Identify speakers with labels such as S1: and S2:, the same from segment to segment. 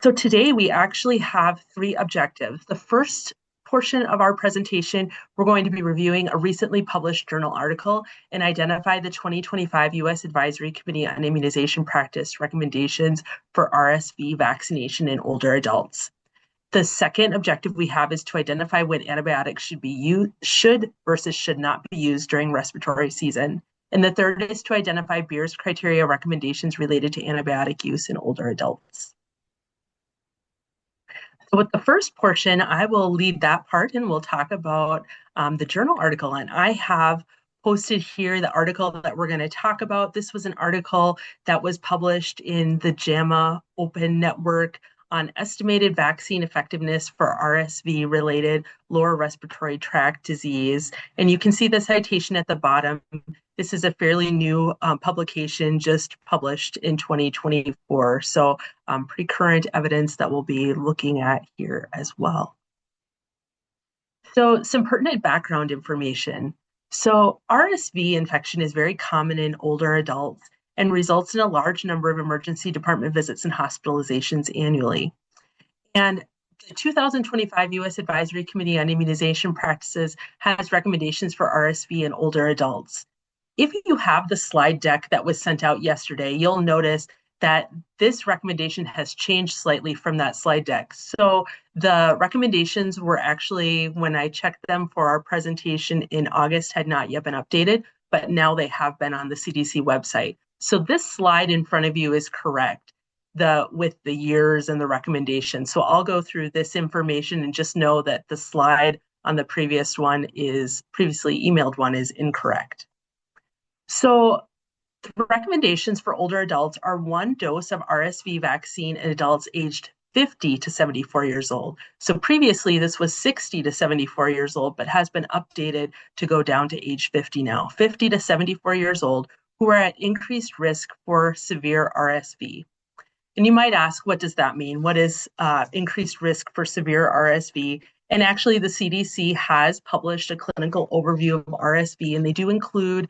S1: So today we actually have three objectives. The first portion of our presentation, we're going to be reviewing a recently published journal article and identify the 2025 U.S. Advisory Committee on Immunization Practice recommendations for RSV vaccination in older adults. The second objective we have is to identify when antibiotics should versus should not be used during respiratory season. And the third is to identify Beer's criteria recommendations related to antibiotic use in older adults. So with the first portion, I will lead that part and we'll talk about the journal article. And I have posted here the article that we're going to talk about. This was an article that was published in the JAMA Open Network on estimated vaccine effectiveness for RSV-related lower respiratory tract disease. And you can see the citation at the bottom. This is a fairly new publication just published in 2024. So pretty current evidence that we'll be looking at here as well. So some pertinent background information. So RSV infection is very common in older adults and results in a large number of emergency department visits and hospitalizations annually. And the 2025 U.S. Advisory Committee on Immunization Practices has recommendations for RSV in older adults. If you have the slide deck that was sent out yesterday, you'll notice that this recommendation has changed slightly from that slide deck. So the recommendations were actually, when I checked them for our presentation in August, had not yet been updated, but now they have been on the CDC website. So this slide in front of you is correct with the years and the recommendations. So I'll go through this information and just know that the slide on the previously emailed one is incorrect. So the recommendations for older adults are 1 dose of RSV vaccine in adults aged 50 to 74 years old. So previously this was 60 to 74 years old, but has been updated to go down to age 50 now. 50 to 74 years old who are at increased risk for severe RSV. And you might ask, what does that mean? What is increased risk for severe RSV? And actually the CDC has published a clinical overview of RSV, and they do include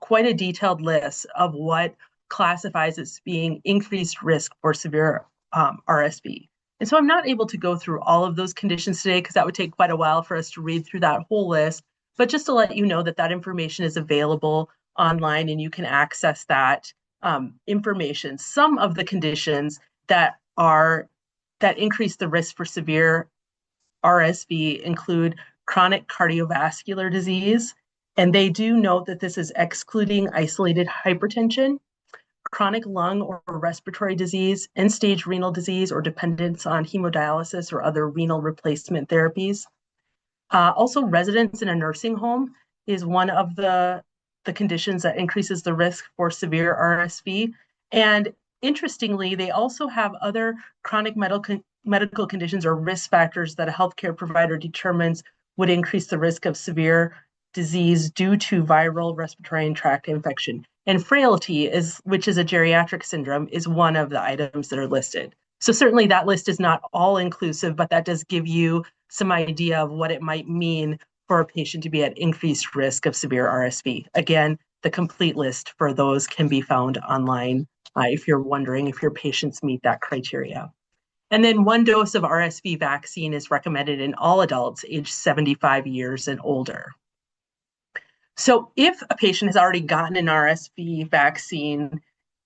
S1: quite a detailed list of what classifies as being increased risk for severe RSV. And so I'm not able to go through all of those conditions today because that would take quite a while for us to read through that whole list. But just to let you know that that information is available online and you can access that information. Some of the conditions that increase the risk for severe RSV include chronic cardiovascular disease, and they do note that this is excluding isolated hypertension, chronic lung or respiratory disease, end-stage renal disease, or dependence on hemodialysis or other renal replacement therapies. Also, residence in a nursing home is one of the conditions that increases the risk for severe RSV. And interestingly, they also have other chronic medical conditions or risk factors that a healthcare provider determines would increase the risk of severe disease due to viral respiratory tract infection. And frailty, which is a geriatric syndrome, is one of the items that are listed. So certainly that list is not all inclusive, but that does give you some idea of what it might mean for a patient to be at increased risk of severe RSV. Again, the complete list for those can be found online if you're wondering if your patients meet that criteria. And then 1 dose of RSV vaccine is recommended in all adults aged 75 years and older. So if a patient has already gotten an RSV vaccine,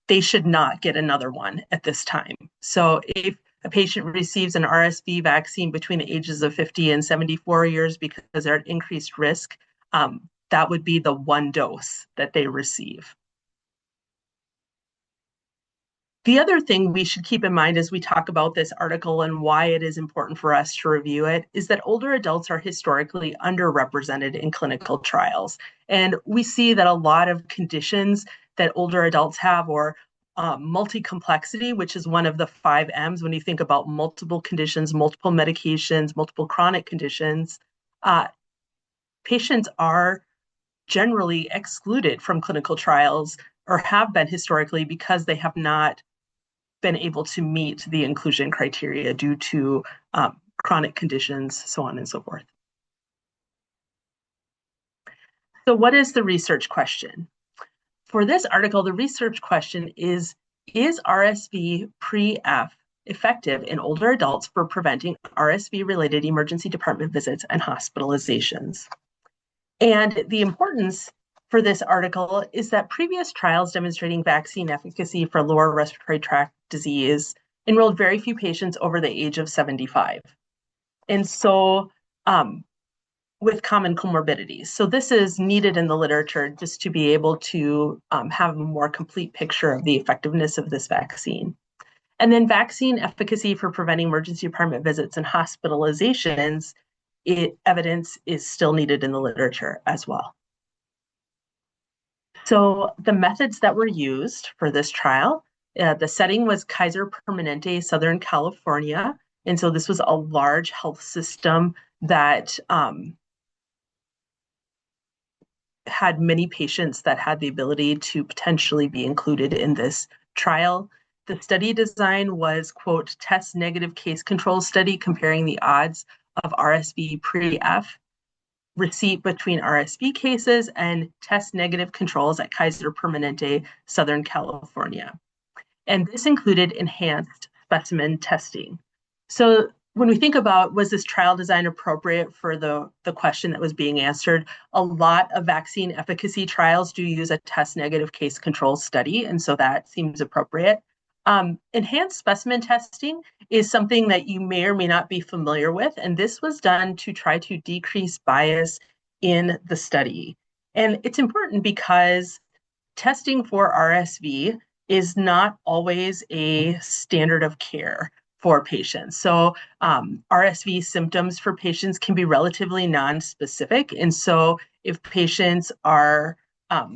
S1: they should not get another one at this time. So if a patient receives an RSV vaccine between the ages of 50 and 74 years because they're at increased risk, that would be the 1 dose that they receive. The other thing we should keep in mind as we talk about this article and why it is important for us to review it is that older adults are historically underrepresented in clinical trials. And we see that a lot of conditions that older adults have, or multi-complexity, which is one of the 5 M's when you think about multiple conditions, multiple medications, multiple chronic conditions, patients are generally excluded from clinical trials or have been historically because they have not been able to meet the inclusion criteria due to chronic conditions, so on and so forth. So what is the research question? For this article, the research question is RSV pre-F effective in older adults for preventing RSV-related emergency department visits and hospitalizations. And the importance for this article is that previous trials demonstrating vaccine efficacy for lower respiratory tract disease enrolled very few patients over the age of 75. And so with common comorbidities. So this is needed in the literature just to be able to have a more complete picture of the effectiveness of this vaccine. And then vaccine efficacy for preventing emergency department visits and hospitalizations, evidence is still needed in the literature as well. So the methods that were used for this trial, the setting was Kaiser Permanente, Southern California. And so this was a large health system that had many patients that had the ability to potentially be included in this trial. The study design was, quote, test negative case control study comparing the odds of RSV pre-F receipt between RSV cases and test negative controls at Kaiser Permanente, Southern California. And this included enhanced specimen testing. So when we think about, was this trial design appropriate for the question that was being answered, a lot of vaccine efficacy trials do use a test negative case control study, and so that seems appropriate. Enhanced specimen testing is something that you may or may not be familiar with, and this was done to try to decrease bias in the study. And it's important because testing for RSV is not always a standard of care for patients. So RSV symptoms for patients can be relatively non-specific. And so if patients are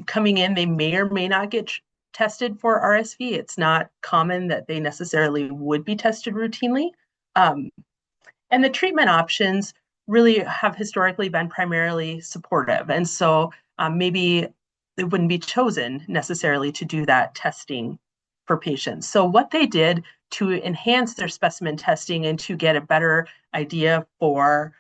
S1: coming in, they may or may not get tested for RSV. It's not common that they necessarily would be tested routinely. And the treatment options really have historically been primarily supportive. And so maybe it wouldn't be chosen necessarily to do that testing for patients. So what they did to enhance their specimen testing and to get a better idea for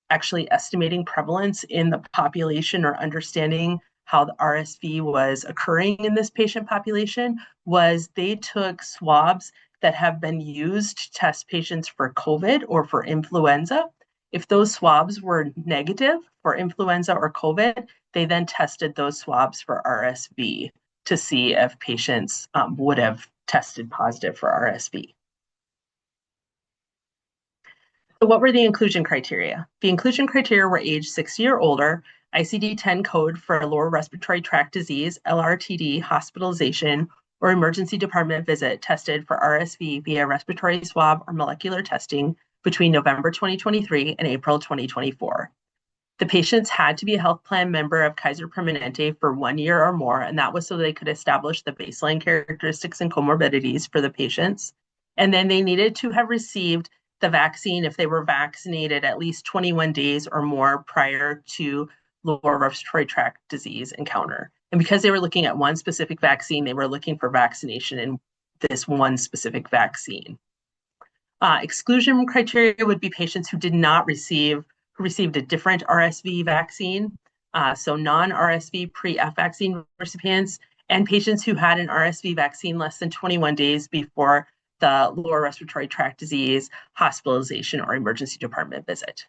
S1: actually estimating prevalence in the population or understanding how the RSV was occurring in this patient population was they took swabs that have been used to test patients for COVID or for influenza. If those swabs were negative for influenza or COVID, they then tested those swabs for RSV to see if patients would have tested positive for RSV. So what were the inclusion criteria? The inclusion criteria were age 60 or older, ICD-10 code for lower respiratory tract disease, LRTD, hospitalization, or emergency department visit tested for RSV via respiratory swab or molecular testing between November 2023 and April 2024. The patients had to be a health plan member of Kaiser Permanente for 1 year or more, and that was so they could establish the baseline characteristics and comorbidities for the patients. And then they needed to have received the vaccine if they were vaccinated at least 21 days or more prior to lower respiratory tract disease encounter. And because they were looking at one specific vaccine, they were looking for vaccination in this one specific vaccine. Exclusion criteria would be patients who did not received a different RSV vaccine, so non-RSV pre-F vaccine recipients, and patients who had an RSV vaccine less than 21 days before the lower respiratory tract disease, hospitalization, or emergency department visit.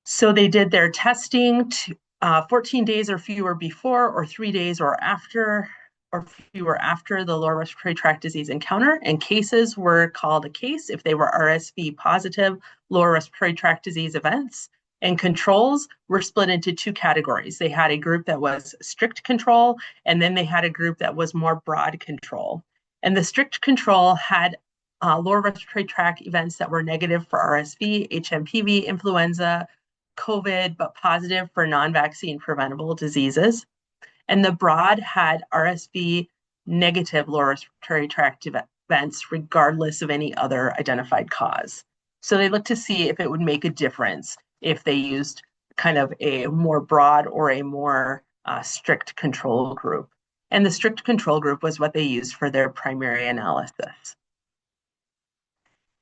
S1: So they did their testing 14 days or fewer before, or 3 days or after, or fewer after the lower respiratory tract disease encounter, and cases were called a case if they were RSV positive lower respiratory tract disease events, and controls were split into two categories. They had a group that was strict control, and then they had a group that was more broad control. And the strict control had lower respiratory tract events that were negative for RSV, HMPV, influenza, COVID, but positive for non-vaccine preventable diseases. And the broad had RSV negative lower respiratory tract events, regardless of any other identified cause. So they looked to see if it would make a difference if they used kind of a more broad or a more strict control group. And the strict control group was what they used for their primary analysis.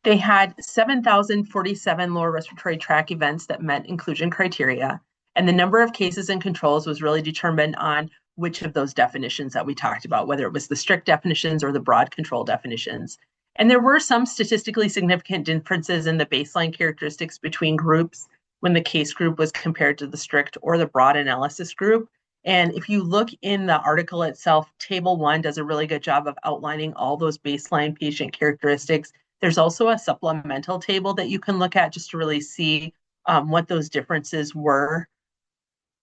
S1: They had 7,047 lower respiratory tract events that met inclusion criteria. And the number of cases and controls was really determined on which of those definitions that we talked about, whether it was the strict definitions or the broad control definitions. And there were some statistically significant differences in the baseline characteristics between groups when the case group was compared to the strict or the broad analysis group. And if you look in the article itself, Table 1 does a really good job of outlining all those baseline patient characteristics. There's also a supplemental table that you can look at just to really see what those differences were.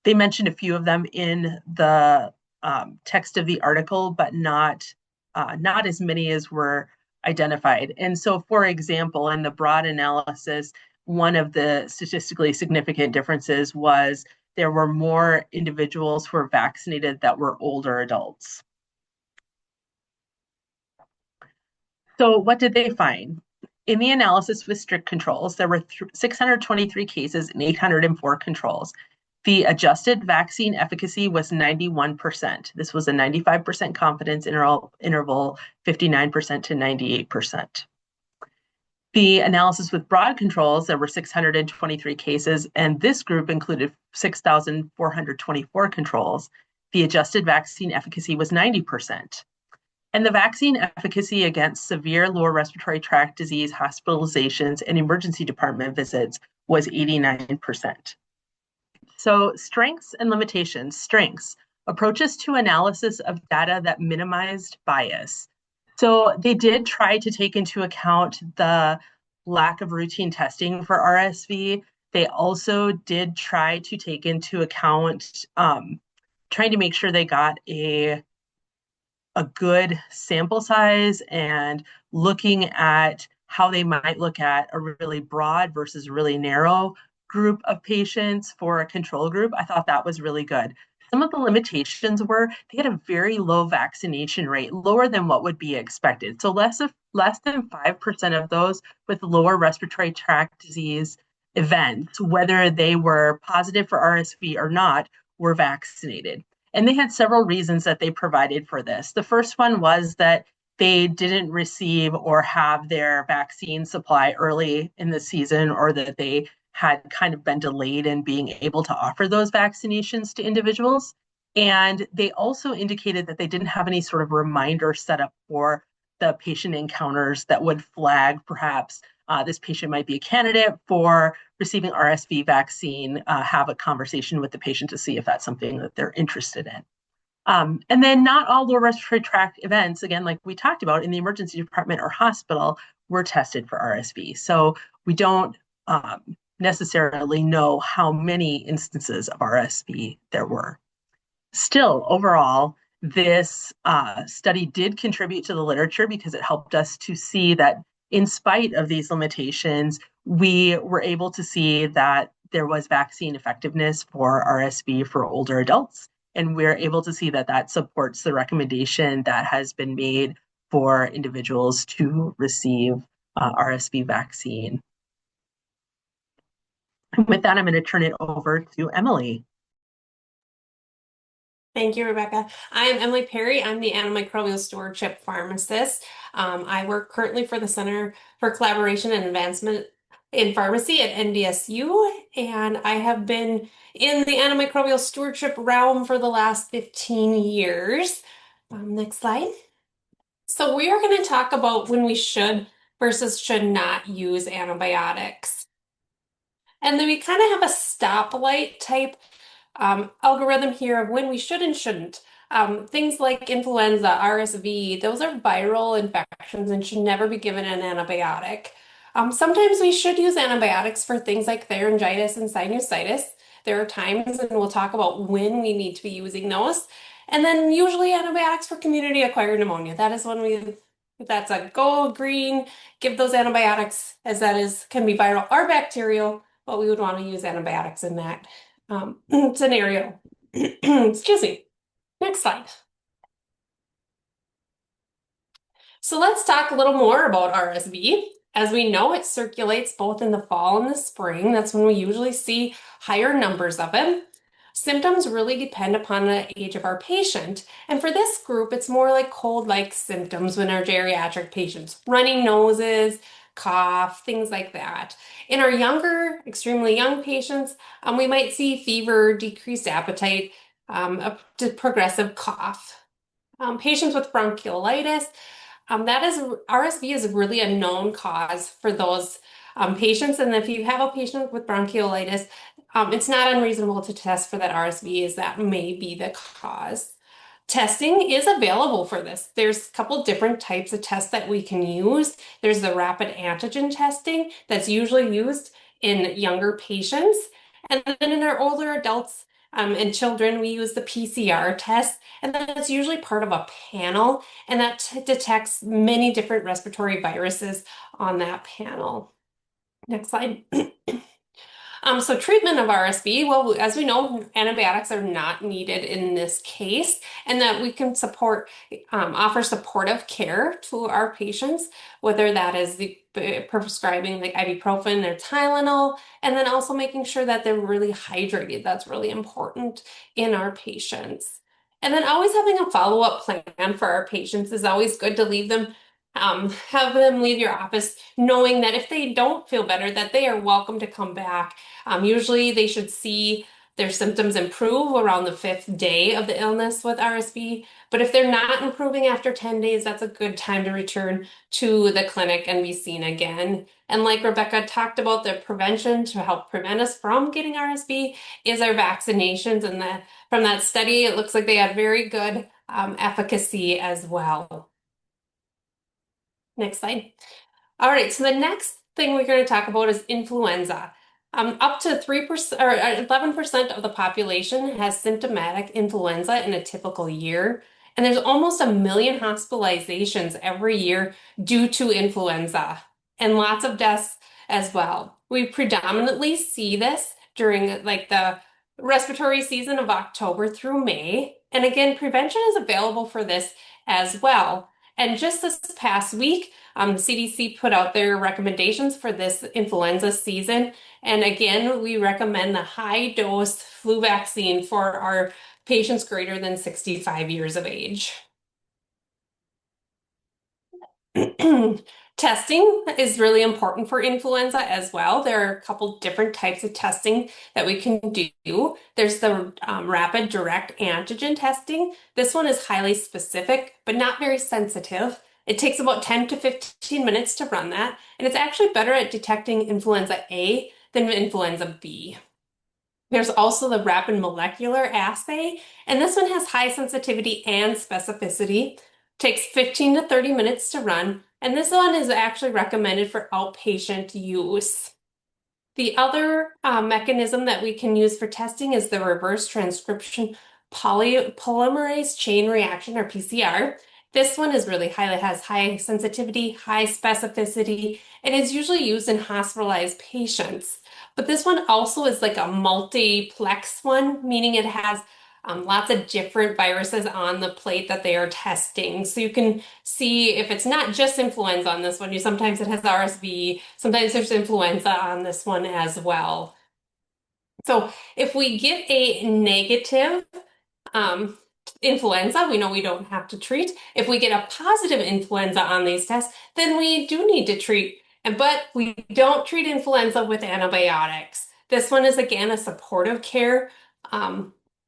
S1: They mentioned a few of them in the text of the article, but not as many as were identified. And so, for example, in the broad analysis, one of the statistically significant differences was there were more individuals who were vaccinated that were older adults. So what did they find? In the analysis with strict controls, there were 623 cases and 804 controls. The adjusted vaccine efficacy was 91%. This was a 95% confidence interval, 59% to 98%. The analysis with broad controls, there were 623 cases, and this group included 6,424 controls. The adjusted vaccine efficacy was 90%. And the vaccine efficacy against severe lower respiratory tract disease hospitalizations and emergency department visits was 89%. So strengths and limitations. Strengths, approaches to analysis of data that minimized bias. So they did try to take into account the lack of routine testing for RSV. They also did try to take into account trying to make sure they got a good sample size and looking at how they might look at a really broad versus really narrow group of patients for a control group. I thought that was really good. Some of the limitations were they had a very low vaccination rate, lower than what would be expected. So less than 5% of those with lower respiratory tract disease events, whether they were positive for RSV or not, were vaccinated. And they had several reasons that they provided for this. The first one was that they didn't receive or have their vaccine supply early in the season, or that they had kind of been delayed in being able to offer those vaccinations to individuals. And they also indicated that they didn't have any sort of reminder set up for the patient encounters that would flag perhaps this patient might be a candidate for receiving RSV vaccine, have a conversation with the patient to see if that's something that they're interested in. And then not all lower respiratory tract events, again, like we talked about in the emergency department or hospital, were tested for RSV. So we don't necessarily know how many instances of RSV there were. Still, overall, this study did contribute to the literature because it helped us to see that in spite of these limitations, we were able to see that there was vaccine effectiveness for RSV for older adults. And we're able to see that that supports the recommendation that has been made for individuals to receive RSV vaccine. And with that, I'm going to turn it over to Emily.
S2: Thank you, Rebecca. I am Emily Perry. I'm the Antimicrobial Stewardship Pharmacist. I work currently for the Center for Collaboration and Advancement in Pharmacy at NDSU, and I have been in the antimicrobial stewardship realm for the last 15 years. Next slide. So we are going to talk about when we should versus should not use antibiotics. And then we kind of have a stoplight type algorithm here of when we should and shouldn't. Things like influenza, RSV, those are viral infections and should never be given an antibiotic. Sometimes we should use antibiotics for things like pharyngitis and sinusitis. There are times, and we'll talk about when we need to be using those. And then usually antibiotics for community-acquired pneumonia. That is when that's a go green, give those antibiotics, as that can be viral or bacterial, but we would want to use antibiotics in that scenario. Excuse me. Next slide. So let's talk a little more about RSV. As we know, it circulates both in the fall and the spring. That's when we usually see higher numbers of it. Symptoms really depend upon the age of our patient. And for this group, it's more like cold-like symptoms when our geriatric patients, running noses, cough, things like that. In our younger, extremely young patients, we might see fever, decreased appetite, a progressive cough. Patients with bronchiolitis, that is RSV is really a known cause for those patients. And if you have a patient with bronchiolitis, it's not unreasonable to test for that RSV, as that may be the cause. Testing is available for this. There's a couple different types of tests that we can use. There's the rapid antigen testing that's usually used in younger patients. And then in our older adults and children, we use the PCR test. And that's usually part of a panel, and that detects many different respiratory viruses on that panel. Next slide. So treatment of RSV, well, as we know, antibiotics are not needed in this case, and that we can offer supportive care to our patients, whether that is prescribing like ibuprofen or Tylenol, and then also making sure that they're really hydrated. That's really important in our patients. And then always having a follow-up plan for our patients is always good to have them leave your office knowing that if they don't feel better, that they are welcome to come back. Usually they should see their symptoms improve around the fifth day of the illness with RSV. But if they're not improving after 10 days, that's a good time to return to the clinic and be seen again. And like Rebecca talked about, the prevention to help prevent us from getting RSV is our vaccinations. And from that study, it looks like they had very good efficacy as well. Next slide. All right, so the next thing we're going to talk about is influenza. Up to 3% or 11% of the population has symptomatic influenza in a typical year. And there's almost 1 million hospitalizations every year due to influenza, and lots of deaths as well. We predominantly see this during like the respiratory season of October through May. And again, prevention is available for this as well. And just this past week, the CDC put out their recommendations for this influenza season. And again, we recommend the high dose flu vaccine for our patients greater than 65 years of age. Testing is really important for influenza as well. There are a couple different types of testing that we can do. There's the rapid direct antigen testing. This one is highly specific, but not very sensitive. It takes about 10 to 15 minutes to run that, and it's actually better at detecting influenza A than influenza B. There's also the rapid molecular assay, and this one has high sensitivity and specificity. Takes 15 to 30 minutes to run, and this one is actually recommended for outpatient use. The other mechanism that we can use for testing is the reverse transcription polymerase chain reaction, or PCR. This one is really has high sensitivity, high specificity, and is usually used in hospitalized patients. But this one also is like a multiplex one, meaning it has lots of different viruses on the plate that they are testing. So you can see if it's not just influenza on this one, sometimes it has RSV, sometimes there's influenza on this one as well. So if we get a negative um, influenza, we know we don't have to treat. If we get a positive influenza on these tests, then we do need to treat. But we don't treat influenza with antibiotics. This one is again a supportive care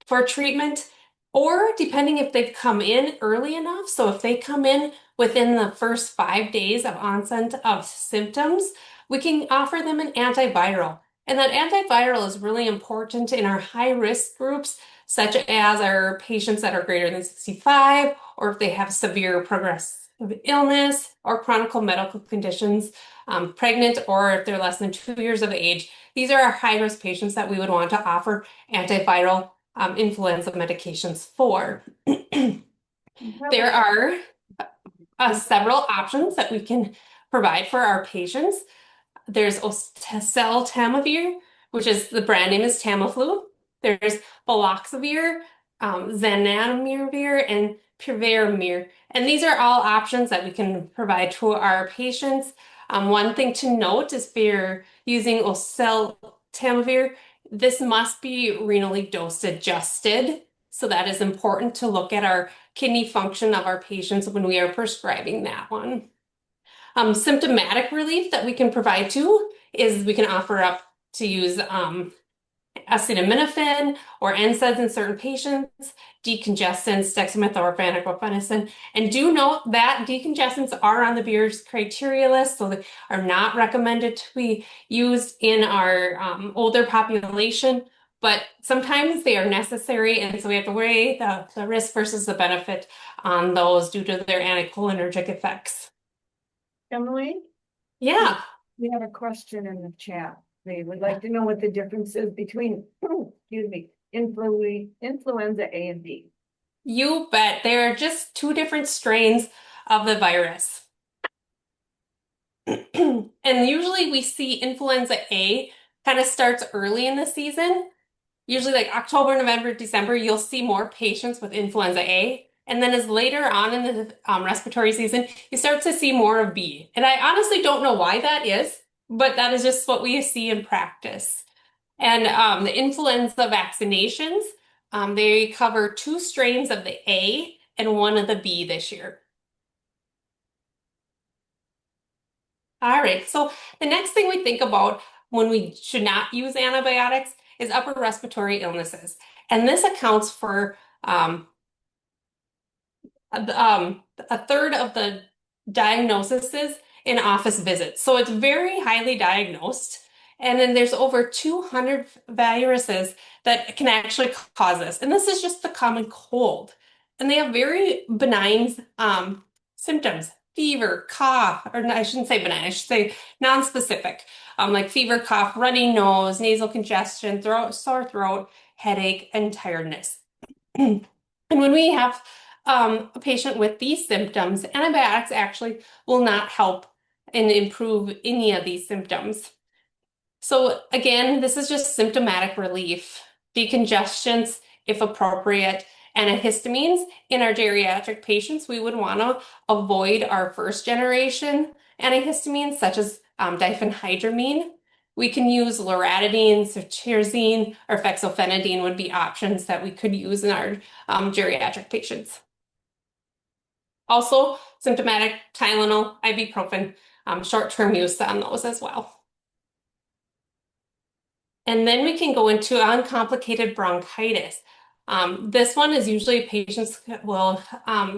S2: for treatment, or depending if they've come in early enough. So if they come in within the first 5 days of onset of symptoms, we can offer them an antiviral. And that antiviral is really important in our high risk groups, such as our patients that are greater than 65, or if they have severe progressive illness or chronic medical conditions, pregnant, or if they're less than 2 years of age. These are our high risk patients that we would want to offer antiviral influenza medications for. There are several options that we can provide for our patients. There's oseltamivir, which is the brand name is Tamiflu. There's baloxavir, zanamivir, and piravir. And these are all options that we can provide to our patients. One thing to note is if you're using oseltamivir, this must be renally dose adjusted. So that is important to look at our kidney function of our patients when we are prescribing that one. Symptomatic relief that we can provide too is we can offer up to use acetaminophen or NSAIDs in certain patients, decongestants, dextromethorphan, guaifenesin. And do note that decongestants are on the Beers criteria list, so they are not recommended to be used in our older population, but sometimes they are necessary, and so we have to weigh the risk versus the benefit on those due to their anticholinergic effects.
S3: Emily, we
S2: Yeah,
S3: we have a question in the chat. They would like to know what the difference is between, excuse me, influenza A and B.
S2: you bet. They are just two different strains of the virus. And usually we see influenza A kind of starts early in the season. Usually like October, November, December, you'll see more patients with influenza A. And then as later on in the respiratory season, you start to see more of B. And I honestly don't know why that is, but that is just what we see in practice. And the influenza vaccinations, they cover two strains of the A and one of the B this year. All right, so the next thing we think about when we should not use antibiotics is upper respiratory illnesses. And this accounts for a third of the diagnoses in office visits. So it's very highly diagnosed. And then there's over 200 viruses that can actually cause this. And this is just the common cold. And they have very benign symptoms, fever, cough, or I shouldn't say benign, I should say non-specific, like fever, cough, runny nose, nasal congestion, sore throat, headache, and tiredness. And when we have a patient with these symptoms, antibiotics actually will not help and improve any of these symptoms. So again, this is just symptomatic relief, decongestants if appropriate, antihistamines. In our geriatric patients, we would want to avoid our first generation antihistamines such as diphenhydramine. We can use loratadine, cetirizine, or fexofenadine would be options that we could use in our geriatric patients. Also, symptomatic Tylenol, ibuprofen, short-term use on those as well. And then we can go into uncomplicated bronchitis. This one is usually patients will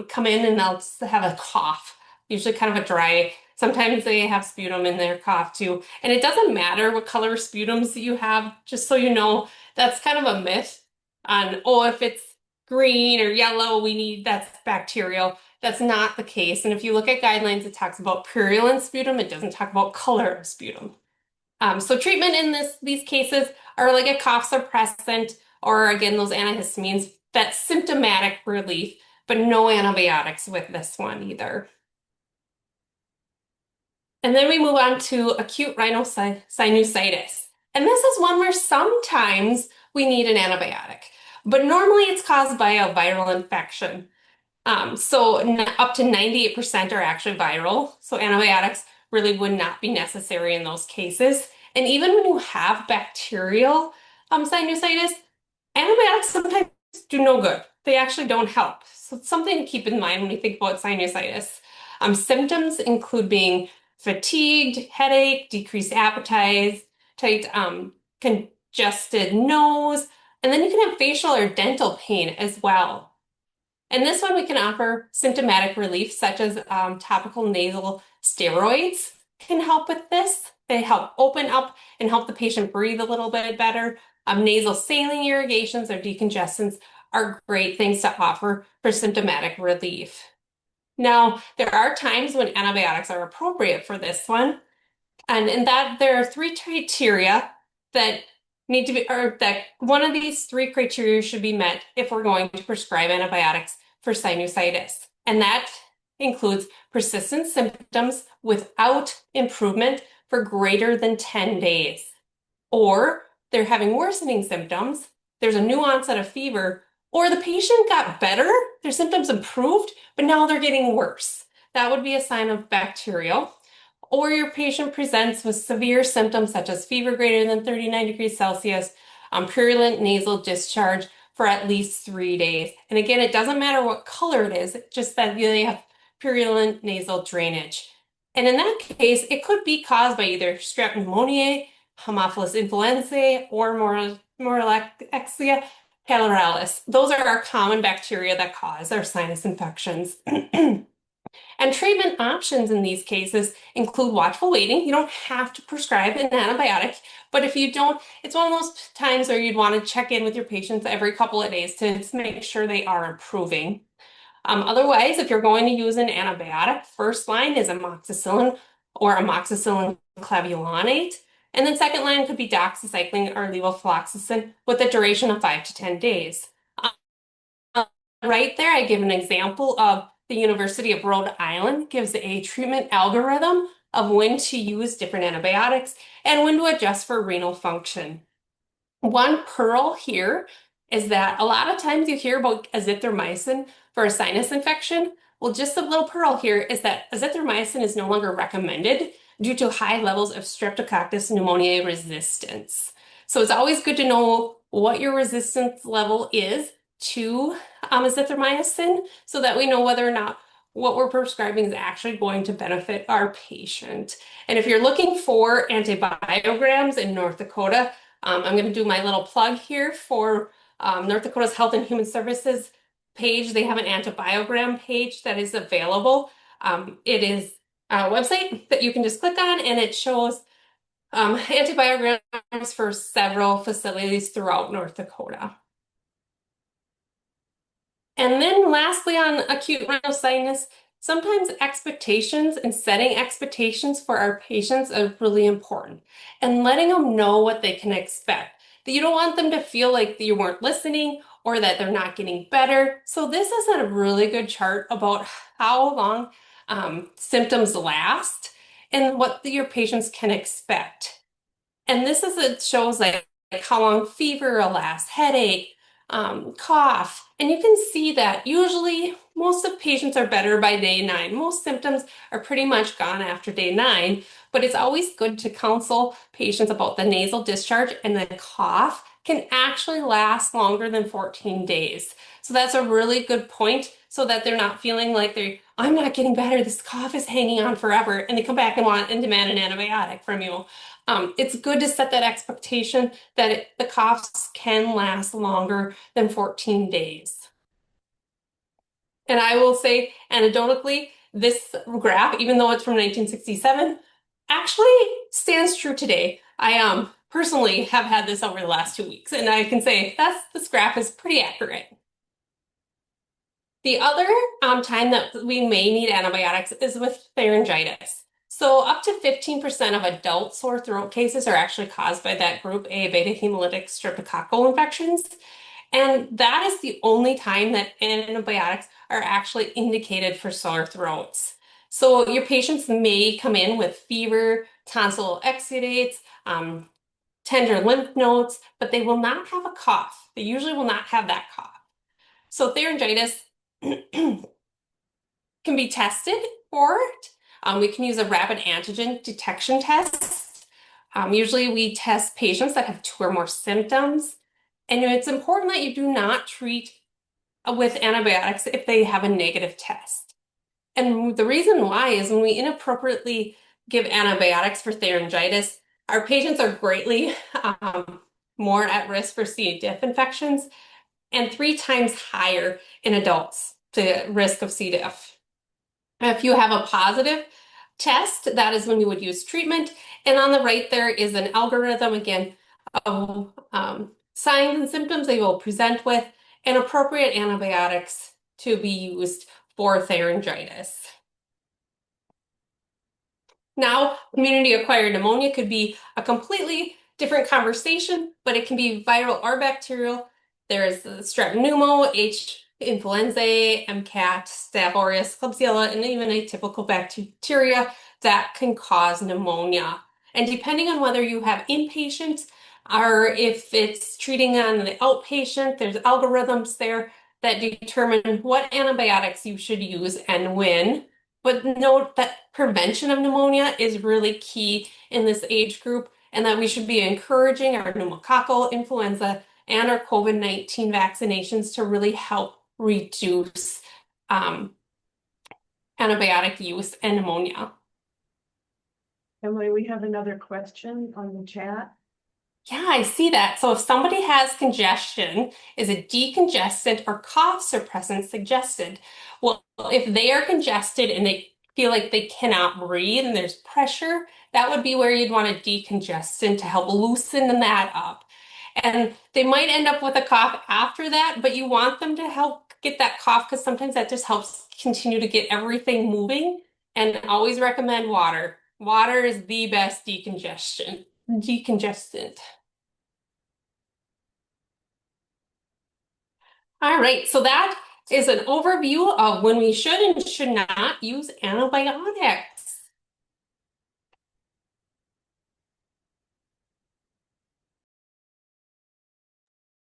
S2: come in and they'll just have a cough, usually kind of a dry. Sometimes they have sputum in their cough too. And it doesn't matter what color sputums you have, just so you know, that's kind of a myth on, oh, if it's green or yellow, that's bacterial. That's not the case. And if you look at guidelines, it talks about purulent sputum. It doesn't talk about color of sputum. So treatment in these cases are like a cough suppressant or again, those antihistamines, that's symptomatic relief, but no antibiotics with this one either. And then we move on to acute rhinosinusitis. And this is one where sometimes we need an antibiotic, but normally it's caused by a viral infection. So up to 98% are actually viral. So antibiotics really would not be necessary in those cases. And even when you have bacterial sinusitis, antibiotics sometimes do no good. They actually don't help. So it's something to keep in mind when you think about sinusitis. Symptoms include being fatigued, headache, decreased appetite, tight, congested nose, and then you can have facial or dental pain as well. And this one we can offer symptomatic relief, such as topical nasal steroids can help with this. They help open up and help the patient breathe a little bit better. Nasal saline irrigations or decongestants are great things to offer for symptomatic relief. Now, there are times when antibiotics are appropriate for this one, and in that there are three criteria that need to be, or that one of these three criteria should be met if we're going to prescribe antibiotics for sinusitis. And that includes persistent symptoms without improvement for greater than 10 days, or they're having worsening symptoms, there's a new onset of fever, or the patient got better, their symptoms improved, but now they're getting worse. That would be a sign of bacterial. Or your patient presents with severe symptoms such as fever greater than 39 degrees Celsius, purulent nasal discharge for at least 3 days. And again, it doesn't matter what color it is, just that they have purulent nasal drainage. And in that case, it could be caused by either strep pneumoniae, Haemophilus influenzae, or more Morellexia pylorellis. Those are our common bacteria that cause our sinus infections. And treatment options in these cases include watchful waiting. You don't have to prescribe an antibiotic, but if you don't, it's one of those times where you'd want to check in with your patients every couple of days to make sure they are improving. Otherwise, if you're going to use an antibiotic, first line is amoxicillin or amoxicillin clavulanate. And then second line could be doxycycline or levofloxacin with a duration of 5 to 10 days. Right there, I give an example of the University of Rhode Island gives a treatment algorithm of when to use different antibiotics and when to adjust for renal function. One pearl here is that a lot of times you hear about azithromycin for a sinus infection. Well, just a little pearl here is that azithromycin is no longer recommended due to high levels of Streptococcus pneumoniae resistance. So it's always good to know what your resistance level is to azithromycin so that we know whether or not what we're prescribing is actually going to benefit our patient. And if you're looking for antibiograms in North Dakota, I'm going to do my little plug here for North Dakota's Health and Human Services page. They have an antibiogram page that is available. It is a website that you can just click on, and it shows antibiograms for several facilities throughout North Dakota. And then lastly, on acute rhinosinusitis, sometimes expectations and setting expectations for our patients are really important and letting them know what they can expect. That you don't want them to feel like you weren't listening or that they're not getting better. So this is a really good chart about how long symptoms last and what your patients can expect. And it shows like how long fever will last, headache, cough. And you can see that usually most of patients are better by day 9. Most symptoms are pretty much gone after day 9, but it's always good to counsel patients about the nasal discharge, and the cough can actually last longer than 14 days. So that's a really good point so that they're not feeling like I'm not getting better, this cough is hanging on forever, and they come back and want and demand an antibiotic from you. It's good to set that expectation that the coughs can last longer than 14 days. And I will say, anecdotally, this graph, even though it's from 1967, actually stands true today. I personally have had this over the last 2 weeks, and I can say this graph is pretty accurate. The other time that we may need antibiotics is with pharyngitis. So up to 15% of adult sore throat cases are actually caused by that group A beta hemolytic streptococcal infections. And that is the only time that antibiotics are actually indicated for sore throats. So your patients may come in with fever, tonsil exudates, tender lymph nodes, but they will not have a cough. They usually will not have that cough. So pharyngitis can be tested for it. We can use a rapid antigen detection test. Usually we test patients that have 2 or more symptoms. And it's important that you do not treat with antibiotics if they have a negative test. And the reason why is when we inappropriately give antibiotics for pharyngitis, our patients are greatly more at risk for C. diff infections and 3 times higher in adults to risk of C. diff. If you have a positive test, that is when you would use treatment. And on the right there is an algorithm, again, of signs and symptoms they will present with and appropriate antibiotics to be used for pharyngitis. Now, community-acquired pneumonia could be a completely different conversation, but it can be viral or bacterial. There's the strep pneumo, H. influenzae, MCAT, Staph aureus, Klebsiella, and even atypical bacteria that can cause pneumonia. And depending on whether you have inpatient or if it's treating on the outpatient, there's algorithms there that determine what antibiotics you should use and when. But note that prevention of pneumonia is really key in this age group, and that we should be encouraging our pneumococcal, influenza, and our COVID-19 vaccinations to really help reduce antibiotic use and pneumonia.
S3: Emily, we have another question on the chat.
S2: Yeah, I see that. So if somebody has congestion, is a decongestant or cough suppressant suggested? Well, if they are congested and they feel like they cannot breathe and there's pressure, that would be where you'd want a decongestant to help loosen that up. And they might end up with a cough after that, but you want them to help get that cough because sometimes that just helps continue to get everything moving. And always recommend water. Water is the best decongestant. All right, so that is an overview of when we should and should not use antibiotics.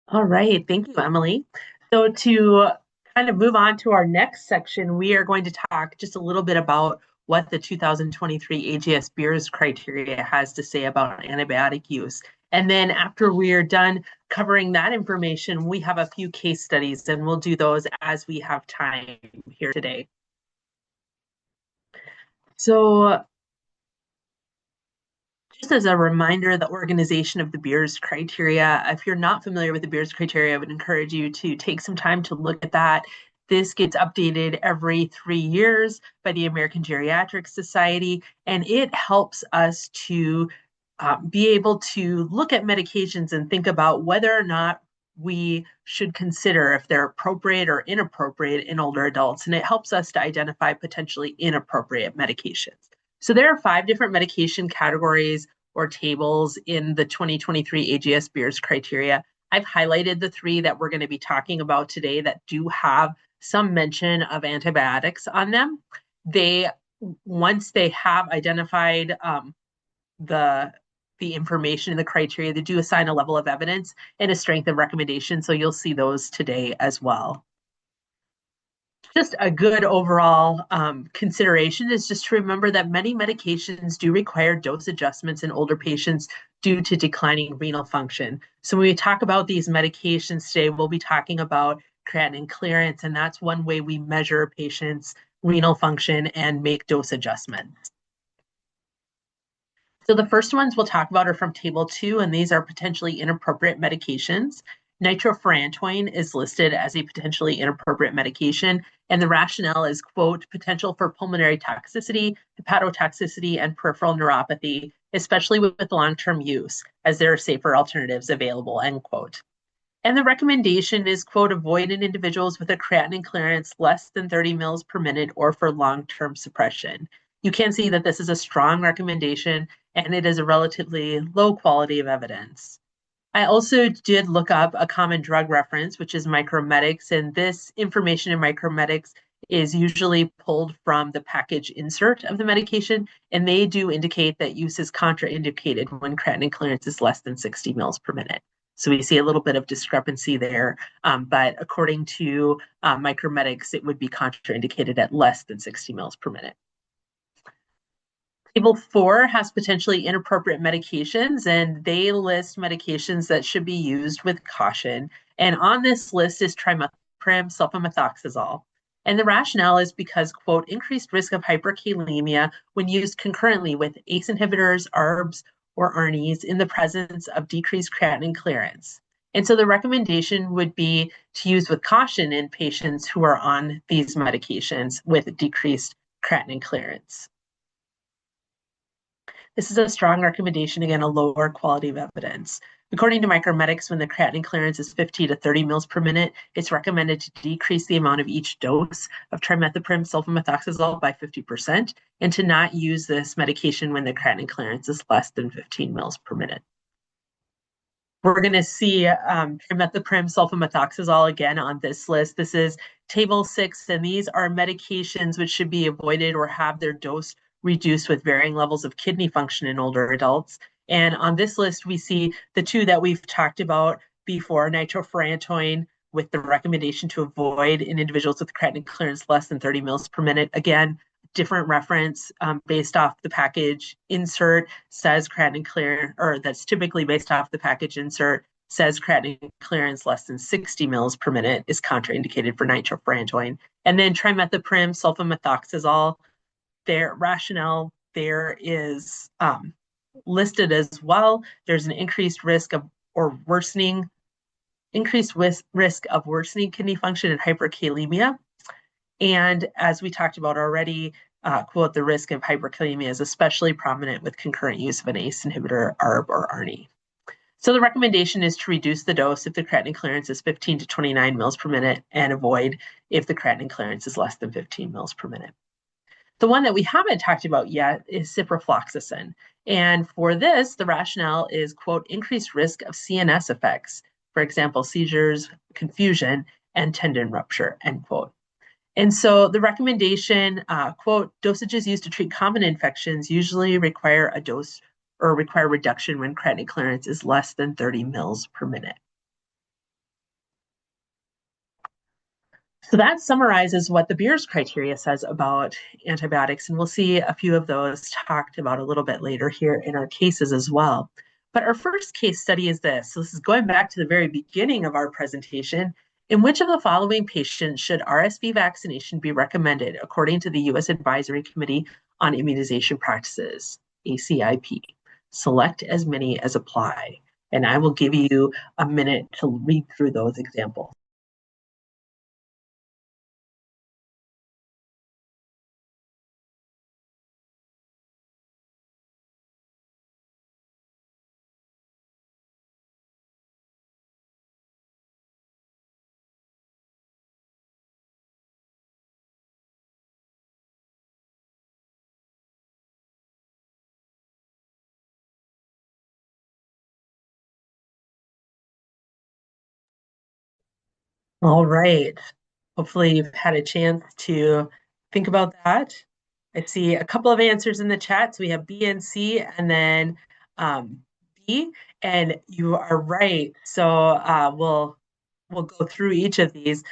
S1: All right, thank you, Emily. So to kind of move on to our next section, we are going to talk just a little bit about what the 2023 AGS Beers criteria has to say about antibiotic use. And then after we're done covering that information, we have a few case studies and we'll do those as we have time here today. So just as a reminder, the organization of the Beers criteria, if you're not familiar with the Beers criteria, I would encourage you to take some time to look at that. This gets updated every 3 years by the American Geriatric Society, and it helps us to be able to look at medications and think about whether or not we should consider if they're appropriate or inappropriate in older adults. And it helps us to identify potentially inappropriate medications. So there are 5 different medication categories or tables in the 2023 AGS Beers criteria. I've highlighted the 3 that we're going to be talking about today that do have some mention of antibiotics on them. Once they have identified the information in the criteria, they do assign a level of evidence and a strength of recommendation. So you'll see those today as well. Just a good overall consideration is just to remember that many medications do require dose adjustments in older patients due to declining renal function. So when we talk about these medications today, we'll be talking about creatinine clearance, and that's one way we measure a patient's renal function and make dose adjustments. So the first ones we'll talk about are from table 2, and these are potentially inappropriate medications. Nitrofurantoin is listed as a potentially inappropriate medication, and the rationale is, quote, potential for pulmonary toxicity, hepatotoxicity, and peripheral neuropathy, especially with long-term use, as there are safer alternatives available, end quote. And the recommendation is, quote, avoid in individuals with a creatinine clearance less than 30 mils per minute or for long-term suppression. You can see that this is a strong recommendation and it is a relatively low quality of evidence. I also did look up a common drug reference, which is micromedics, and this information in micromedics is usually pulled from the package insert of the medication, and they do indicate that use is contraindicated when creatinine clearance is less than 60 mils per minute. So we see a little bit of discrepancy there, but according to micromedics, it would be contraindicated at less than 60 mils per minute. Table 4 has potentially inappropriate medications, and they list medications that should be used with caution. And on this list is trimethoprim, sulfamethoxazole. And the rationale is because, quote, increased risk of hyperkalemia when used concurrently with ACE inhibitors, ARBs, or ARNIs in the presence of decreased creatinine clearance. And so the recommendation would be to use with caution in patients who are on these medications with decreased creatinine clearance. This is a strong recommendation, again, a lower quality of evidence. According to micromedics, when the creatinine clearance is 50 to 30 mils per minute, it's recommended to decrease the amount of each dose of trimethoprim sulfamethoxazole by 50% and to not use this medication when the creatinine clearance is less than 15 mils per minute. We're going to see trimethoprim sulfamethoxazole again on this list. This is table 6, and these are medications which should be avoided or have their dose reduced with varying levels of kidney function in older adults. And on this list, we see the 2 that we've talked about before, nitrofurantoin, with the recommendation to avoid in individuals with creatinine clearance less than 30 mils per minute. Again, different reference based off the package insert says creatinine clear, or that's typically based off the package insert says creatinine clearance less than 60 mils per minute is contraindicated for nitrofurantoin. And then trimethoprim sulfamethoxazole, their rationale there is listed as well. There's an increased risk of worsening kidney function and hyperkalemia. And as we talked about already, quote, the risk of hyperkalemia is especially prominent with concurrent use of an ACE inhibitor, ARB or ARNI. So the recommendation is to reduce the dose if the creatinine clearance is 15 to 29 mils per minute and avoid if the creatinine clearance is less than 15 mils per minute. The one that we haven't talked about yet is ciprofloxacin. And for this, the rationale is, quote, increased risk of CNS effects, for example, seizures, confusion, and tendon rupture, end quote. And so the recommendation, quote, dosages used to treat common infections usually require a dose or require reduction when creatinine clearance is less than 30 mils per minute. So that summarizes what the Beers criteria says about antibiotics, and we'll see a few of those talked about a little bit later here in our cases as well. But our first case study is this. So this is going back to the very beginning of our presentation. In which of the following patients should RSV vaccination be recommended according to the U.S. Advisory Committee on Immunization Practices, ACIP? Select as many as apply. And I will give you a minute to read through those examples. All right. Hopefully you've had a chance to think about that. I see a couple of answers in the chat. So we have B and C and then B, and you are right. So we'll go through each of these.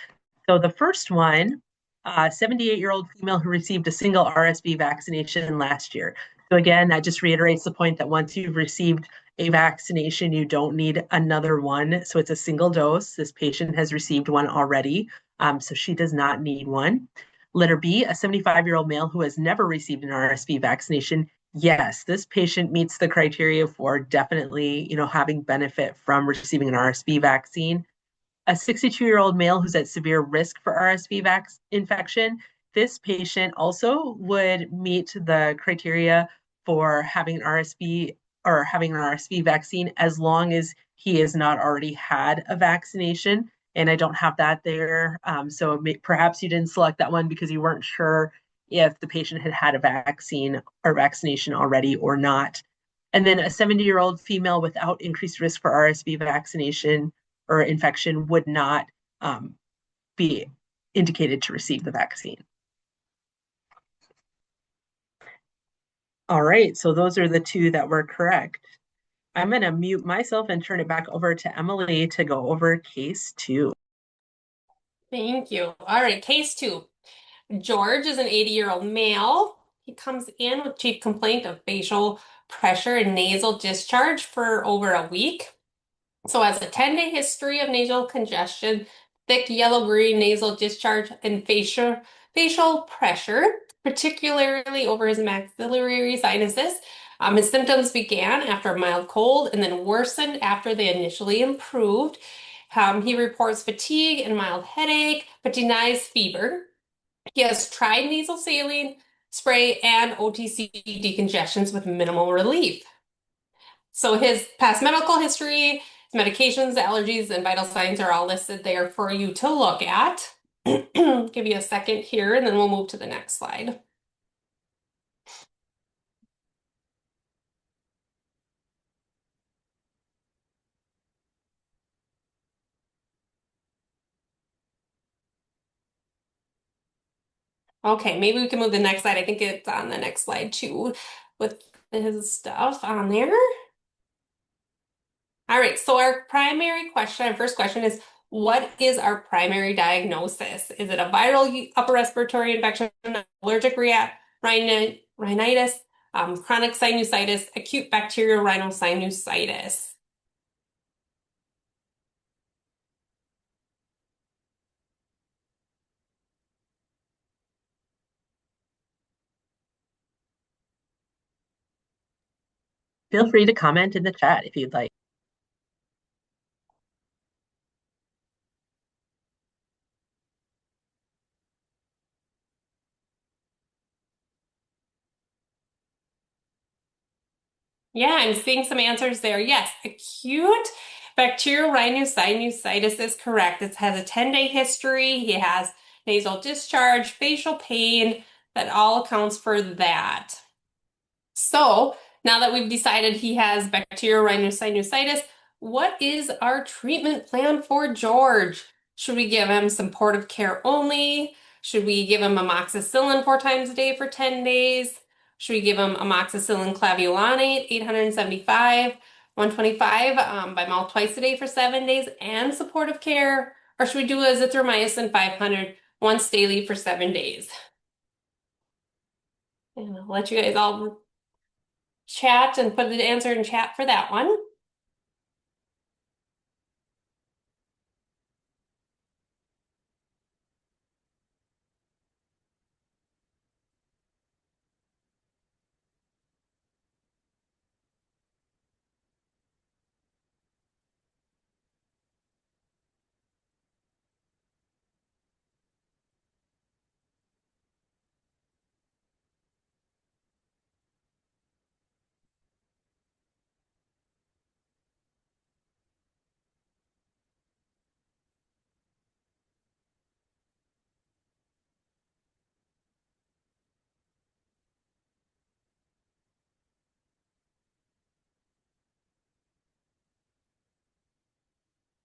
S1: So the first one, 78-year-old female who received a single RSV vaccination last year. So again, that just reiterates the point that once you've received a vaccination, you don't need another one. So it's a single dose. This patient has received one already, so she does not need one. Letter B, a 75-year-old male who has never received an RSV vaccination. Yes, this patient meets the criteria for definitely, having benefit from receiving an RSV vaccine. A 62-year-old male who's at severe risk for RSV infection. This patient also would meet the criteria for having an RSV vaccine as long as he has not already had a vaccination. And I don't have that there. So perhaps you didn't select that one because you weren't sure if the patient had had a vaccine or vaccination already or not. And then a 70-year-old female without increased risk for RSV vaccination or infection would not be indicated to receive the vaccine. All right, so those are the two that were correct. I'm going to mute myself and turn it back over to Emily to go over case 2.
S2: Thank you. All right, case 2. George is an 80-year-old male. He comes in with chief complaint of facial pressure and nasal discharge for over a week. So has a 10-day history of nasal congestion, thick yellow-green nasal discharge, and facial pressure, particularly over his maxillary sinuses. His symptoms began after a mild cold and then worsened after they initially improved. He reports fatigue and mild headache, but denies fever. He has tried nasal saline spray and OTC decongestions with minimal relief. So his past medical history, medications, allergies, and vital signs are all listed there for you to look at. Give you a second here, and then we'll move to the next slide. Okay, maybe we can move to the next slide. I think it's on the next slide too, with his stuff on there. All right, so our first question is, what is our primary diagnosis? Is it a viral upper respiratory infection, allergic rhinitis, chronic sinusitis, acute bacterial rhinosinusitis?
S1: Feel free to comment in the chat if you'd like.
S2: Yeah, I'm seeing some answers there. Yes, acute bacterial rhinosinusitis is correct. It has a 10-day history. He has nasal discharge, facial pain. That all accounts for that. So now that we've decided he has bacterial rhinosinusitis, what is our treatment plan for George? Should we give him supportive care only? Should we give him amoxicillin 4 times a day for 10 days? Should we give him amoxicillin clavulanate, 875, 125 by mouth twice a day for 7 days and supportive care? Or should we do azithromycin 500 once daily for 7 days? And I'll let you guys all chat and put the answer in chat for that one.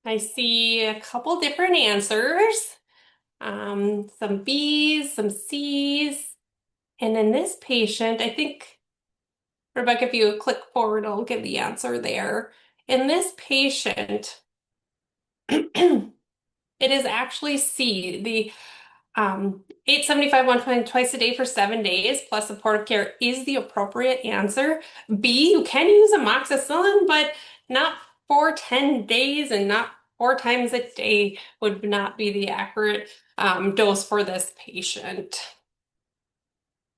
S2: I see a couple different answers. Some B's, some C's. And in this patient, I think, Rebecca, if you click forward, it'll give the answer there. In this patient, it is actually C. The 875 120 twice a day for 7 days plus supportive care is the appropriate answer. B, you can use amoxicillin, but not for 10 days and not 4 times a day would not be the accurate dose for this patient.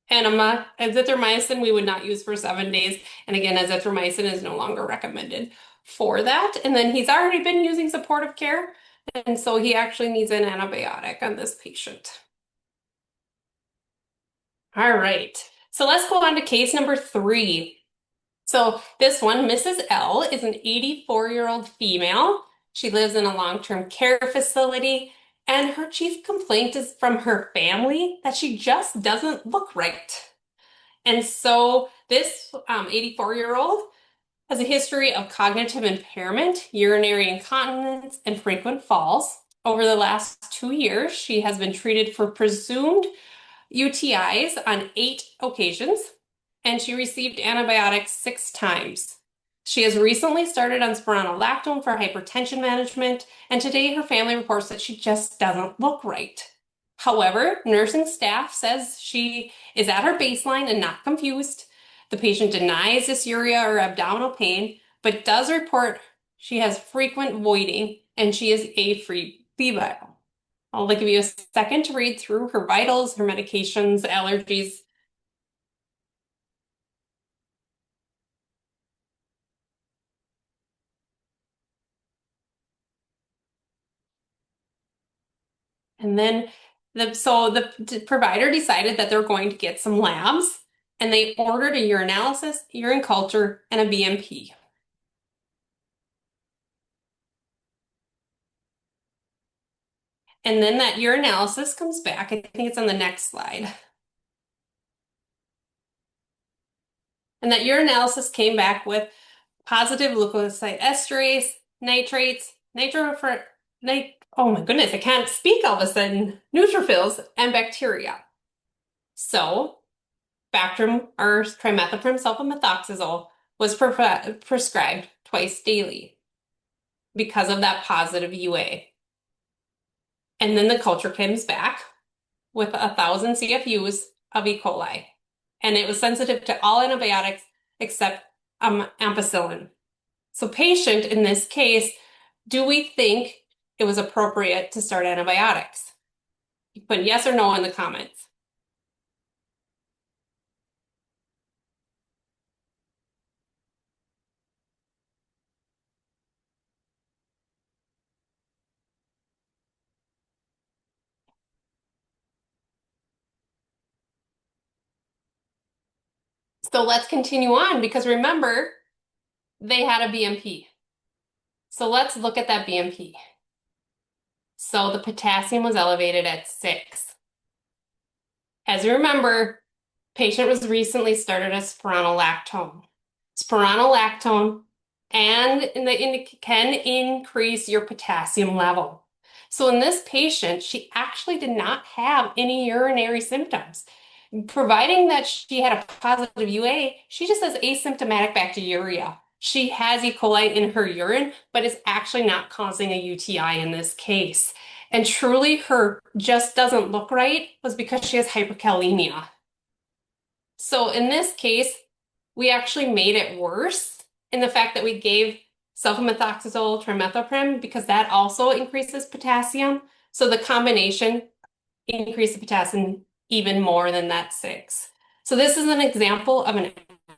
S2: And azithromycin we would not use for 7 days. And again, azithromycin is no longer recommended for that. And then he's already been using supportive care. And so he actually needs an antibiotic on this patient. All right, so let's go on to case number 3. So this one, Mrs. L, is an 84-year-old female. She lives in a long-term care facility, and her chief complaint is from her family that she just doesn't look right. And so this 84-year-old has a history of cognitive impairment, urinary incontinence, and frequent falls. Over the last 2 years, she has been treated for presumed UTIs on 8 occasions, and she received antibiotics 6 times. She has recently started on spironolactone for hypertension management, and today her family reports that she just doesn't look right. However, nursing staff says she is at her baseline and not confused. The patient denies dysuria or abdominal pain, but does report she has frequent voiding and she is afebrile. I'll give you a second to read through her vitals, her medications, allergies. And then the provider decided that they're going to get some labs, and they ordered a urinalysis, urine culture, and a BMP. And then that urinalysis comes back. I think it's on the next slide. And that urinalysis came back with positive leukocyte esterase, nitrates, oh my goodness, I can't speak all of a sudden, neutrophils, and bacteria. So, Bactrim or trimethoprim sulfamethoxazole was prescribed twice daily because of that positive UA. And then the culture comes back with 1,000 CFUs of E. coli. And it was sensitive to all antibiotics except ampicillin. So patient, in this case, do we think it was appropriate to start antibiotics? You put yes or no in the comments. So let's continue on because remember, they had a BMP. So let's look at that BMP. So the potassium was elevated at 6. As you remember, patient was recently started a spironolactone. Spironolactone can increase your potassium level. So in this patient, she actually did not have any urinary symptoms. Providing that she had a positive UA, she just has asymptomatic bacteriuria. She has E. coli in her urine, but is actually not causing a UTI in this case. And truly, her just doesn't look right was because she has hyperkalemia. So in this case, we actually made it worse in the fact that we gave sulfamethoxazole trimethoprim because that also increases potassium. So the combination increased the potassium even more than that 6. So this is an example of an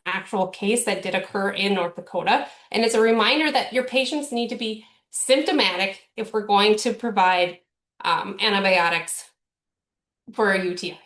S2: actual case that did occur in North Dakota. And it's a reminder that your patients need to be symptomatic if we're going to provide antibiotics for a UTI.